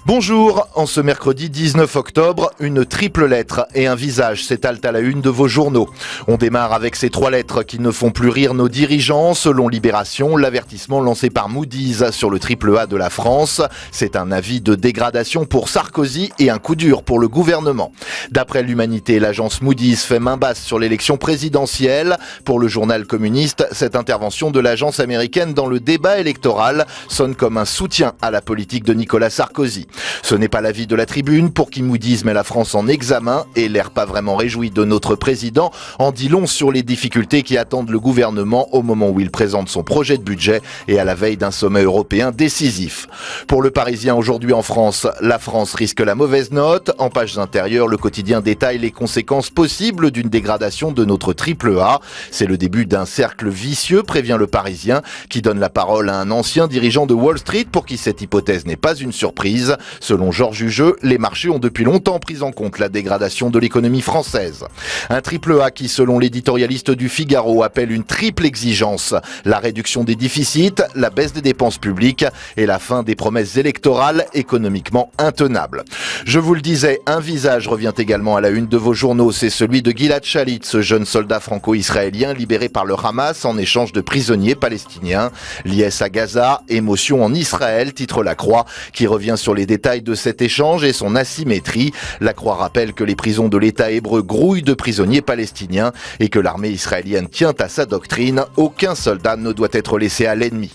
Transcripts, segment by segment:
Bonjour, en ce mercredi 19 octobre, une triple lettre et un visage s'étalent à la une de vos journaux. On démarre avec ces trois lettres qui ne font plus rire nos dirigeants. Selon Libération, l'avertissement lancé par Moody's sur le triple A de la France, c'est un avis de dégradation pour Sarkozy et un coup dur pour le gouvernement. D'après l'Humanité, l'agence Moody's fait main basse sur l'élection présidentielle. Pour le journal communiste, cette intervention de l'agence américaine dans le débat électoral sonne comme un soutien à la politique de Nicolas Sarkozy. Ce n'est pas l'avis de la Tribune, pour qui Moody's met la France en examen, et l'air pas vraiment réjoui de notre président en dit long sur les difficultés qui attendent le gouvernement au moment où il présente son projet de budget et à la veille d'un sommet européen décisif. Pour le Parisien aujourd'hui en France, la France risque la mauvaise note. En pages intérieures, le quotidien détaille les conséquences possibles d'une dégradation de notre triple A. C'est le début d'un cercle vicieux, prévient le Parisien, qui donne la parole à un ancien dirigeant de Wall Street pour qui cette hypothèse n'est pas une surprise. Selon Georges Hugeux, les marchés ont depuis longtemps pris en compte la dégradation de l'économie française. Un triple A qui, selon l'éditorialiste du Figaro, appelle une triple exigence: la réduction des déficits, la baisse des dépenses publiques et la fin des promesses électorales économiquement intenables. Je vous le disais, un visage revient également à la une de vos journaux, c'est celui de Gilad Shalit, ce jeune soldat franco-israélien libéré par le Hamas en échange de prisonniers palestiniens. Liesse à Gaza, émotion en Israël, titre La Croix, qui revient sur les détails de cet échange et son asymétrie. La Croix rappelle que les prisons de l'État hébreu grouillent de prisonniers palestiniens et que l'armée israélienne tient à sa doctrine: aucun soldat ne doit être laissé à l'ennemi.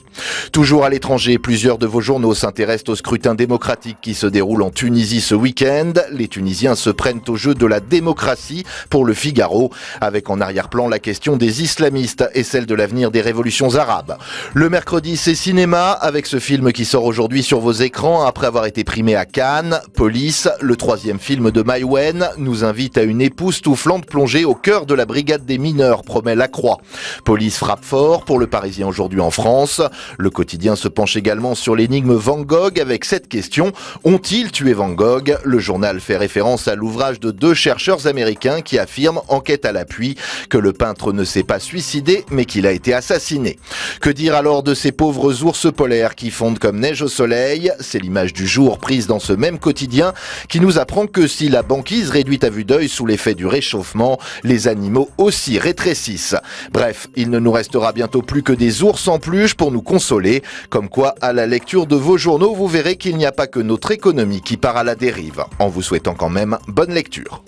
Toujours à l'étranger, plusieurs de vos journaux s'intéressent au scrutin démocratique qui se déroule en Tunisie ce week-end. Les Tunisiens se prennent au jeu de la démocratie pour le Figaro, avec en arrière-plan la question des islamistes et celle de l'avenir des révolutions arabes. Le mercredi, c'est cinéma, avec ce film qui sort aujourd'hui sur vos écrans après avoir été primé à Cannes. Police, le troisième film de Mai Wen, nous invite à une époustouflante plongée au cœur de la brigade des mineurs, promet La Croix. Police frappe fort pour le Parisien aujourd'hui en France. Le quotidien se penche également sur l'énigme Van Gogh avec cette question: ont-ils tué Van Gogh? Le journal fait référence à l'ouvrage de deux chercheurs américains qui affirment, enquête à l'appui, que le peintre ne s'est pas suicidé mais qu'il a été assassiné. Que dire alors de ces pauvres ours polaires qui fondent comme neige au soleil? C'est l'image du jour prise dans ce même quotidien qui nous apprend que si la banquise réduit à vue d'œil sous l'effet du réchauffement, les animaux aussi rétrécissent. Bref, il ne nous restera bientôt plus que des ours en peluche pour nous consoler. Comme quoi, à la lecture de vos journaux, vous verrez qu'il n'y a pas que notre économie qui part à la dérive. En vous souhaitant quand même bonne lecture.